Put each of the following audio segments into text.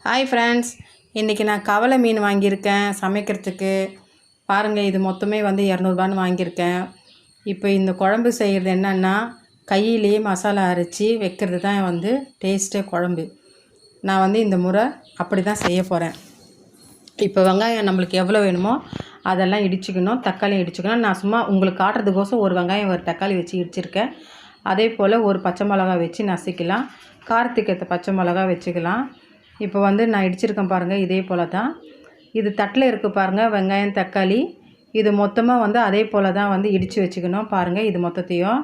Hi friends, இன்றைக்கி நான் கவலை மீன் வாங்கியிருக்கேன் சமைக்கிறதுக்கு. பாருங்கள், இது மொத்தமே வந்து 200ரூபான்னு வாங்கியிருக்கேன். இப்போ இந்த குழம்பு செய்கிறது என்னென்னா, கையிலேயே மசாலா அரைச்சி வைக்கிறது தான் வந்து டேஸ்ட்டே குழம்பு. நான் வந்து இந்த முறை அப்படி தான் செய்ய போகிறேன். இப்போ வெங்காயம் நம்மளுக்கு எவ்வளோ வேணுமோ அதெல்லாம் இடிச்சுக்கணும், தக்காளி இடிச்சுக்கணும். நான் சும்மா உங்களுக்கு காட்டுறதுக்கோசம் ஒரு வெங்காயம் ஒரு தக்காளி வச்சு இடிச்சிருக்கேன். அதே போல் ஒரு பச்சை மிளகா வச்சு நசிக்கலாம். காரத்துக்கு ஏற்ற பச்சை மிளகா வச்சுக்கலாம். இப்போ வந்து நான் இடிச்சிருக்கேன் பாருங்கள், இதே போல் தான். இது தட்டில் இருக்குது பாருங்கள், வெங்காயம் தக்காளி இது மொத்தமாக வந்து அதே போல் தான் வந்து இடித்து வச்சுக்கணும். பாருங்கள், இது மொத்தத்தையும்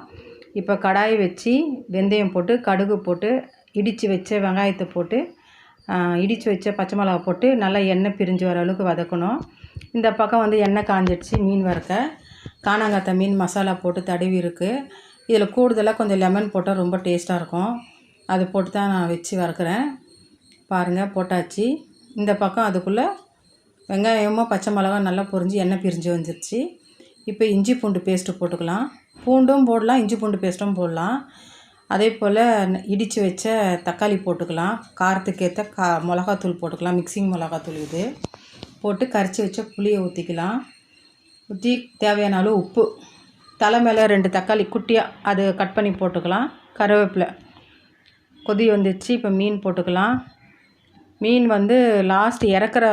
இப்போ கடாய் வச்சு வெந்தயம் போட்டு கடுகு போட்டு இடித்து வச்ச வெங்காயத்தை போட்டு இடித்து வச்ச பச்சை மிளகா போட்டு நல்லா எண்ணெய் பிரிஞ்சு வர அளவுக்கு வதக்கணும். இந்த பக்கம் வந்து எண்ணெய் காஞ்சிடுச்சு. மீன் வறுக்க காணாங்காத்த மீன் மசாலா போட்டு தடவி இருக்குது. இதில் கூடுதலாக கொஞ்சம் லெமன் போட்டால் ரொம்ப டேஸ்ட்டாக இருக்கும். அது போட்டு தான் நான் வச்சு வறுக்கிறேன். பாருங்கள், போட்டாச்சு. இந்த பக்கம் அதுக்குள்ளே வெங்காயமும் பச்சை மிளகா நல்லா பொரிஞ்சு எண்ணெய் பிரிஞ்சு வந்துடுச்சு. இப்போ இஞ்சி பூண்டு பேஸ்ட்டு போட்டுக்கலாம். பூண்டும் போடலாம், இஞ்சி பூண்டு பேஸ்ட்டும் போடலாம். அதே போல் இடித்து வச்ச தக்காளி போட்டுக்கலாம். காரத்துக்கு ஏற்ற மிளகாத்தூள் போட்டுக்கலாம். மிக்சிங் மிளகாத்தூள் இது போட்டு கரைச்சி வச்ச புளியை ஊற்றிக்கலாம். ஊற்றி தேவையான அளவு உப்பு, தலை மேலே 2 தக்காளி குட்டியாக அது கட் பண்ணி போட்டுக்கலாம். கருவேப்பிலை கொதி வந்துடுச்சு. இப்போ மீன் போட்டுக்கலாம். மீன் வந்து லாஸ்ட் இறக்குற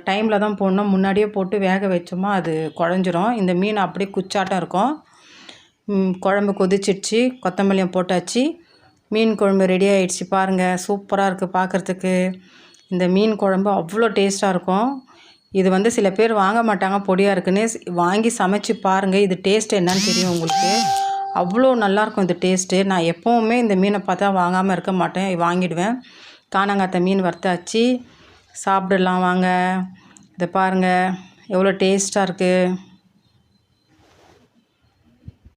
டைமில் தான் போடணும். முன்னாடியே போட்டு வேக வச்சோமா அது குழஞ்சிரும். இந்த மீன் அப்படியே குச்சாட்டம் இருக்கும். குழம்பு கொதிச்சிடுச்சு. கொத்தமல்லியும் போட்டாச்சு. மீன் குழம்பு ரெடி ஆகிடுச்சு. பாருங்கள், சூப்பராக இருக்குது பார்க்குறதுக்கு. இந்த மீன் குழம்பு அவ்வளோ டேஸ்ட்டாக இருக்கும். இது வந்து சில பேர் வாங்க மாட்டாங்க, பொடியாக இருக்குன்னு. வாங்கி சமைச்சு பாருங்கள், இது டேஸ்ட்டு என்னன்னு தெரியும் உங்களுக்கு. அவ்வளோ நல்லாயிருக்கும் இது டேஸ்ட்டு. நான் எப்போவுமே இந்த மீனை பார்த்தா வாங்காமல் இருக்க மாட்டேன், வாங்கிடுவேன். காணாங்காத்த மீன் வறுத்தாச்சு. சாப்பிடலாம் வாங்க. இதை பாருங்கள், எவ்வளோ டேஸ்ட்டாக இருக்குது.